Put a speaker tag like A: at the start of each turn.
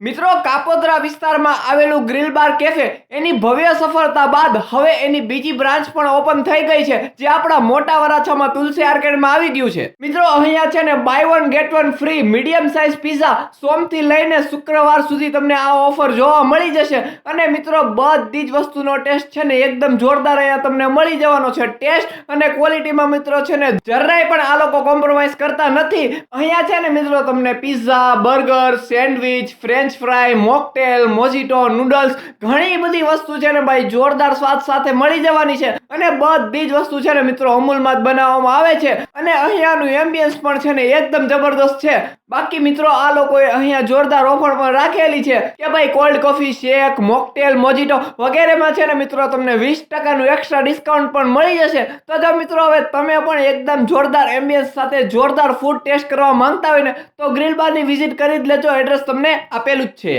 A: મિત્રો, કાપોદ્રા વિસ્તારમાં આવેલું ગ્રીલ બાર કેફે એની ભવ્ય સફળતા બાદ હવે એની બીજી બ્રાન્ચ પણ ઓપન થઈ ગઈ છે, જે આપણા મોટા વરાછામાં તુલસી આર્કેડમાં આવી ગયું છે. મિત્રો, અહીંયા છે ને buy one get one free medium size pizza સોમથી લઈને શુક્રવાર સુધી તમને આ ઓફર જોવા મળી જશે. અને મિત્રો, બધી જ વસ્તુનો ટેસ્ટ છે ને એકદમ જોરદાર અહીંયા તમને મળી જવાનો છે. ટેસ્ટ અને ક્વોલિટીમાં મિત્રો છે ને જરાય પણ આ લોકો કોમ્પ્રોમાઇઝ કરતા નથી. અહીંયા છે ને મિત્રો તમને pizza, burger, sandwich, French fry, mocktail, mojito, noodles ઘણી બધી વસ્તુ છે ને ભાઈ જોરદાર સ્વાદ સાથે મળી જવાની છે. અને બધી જ વસ્તુ છે ને મિત્રો અમૂલમાં જ બનાવવામાં આવે છે. અને અહીંયાનું એમ્બિયન્સ પણ છે ને એકદમ જબરદસ્ત છે. બાકી મિત્રો, આ લોકોએ અહીંયા જોરદાર ઓફર પણ રાખેલી છે કે ભાઈ કોલ્ડ કોફી, શેક, મોકટેલ, મોજીટો વગેરેમાં છે ને મિત્રો તમને 20% એક્સ્ટ્રા ડિસ્કાઉન્ટ પણ મળી જશે. તો જો મિત્રો હવે તમે પણ એકદમ જોરદાર એમ્બિયન્સ સાથે જોરદાર ફૂડ ટેસ્ટ કરવા માંગતા હોય ને તો ગ્રીલ બારની વિઝિટ કરી જ લેજો. એડ્રેસ તમને આપેલું જ છે.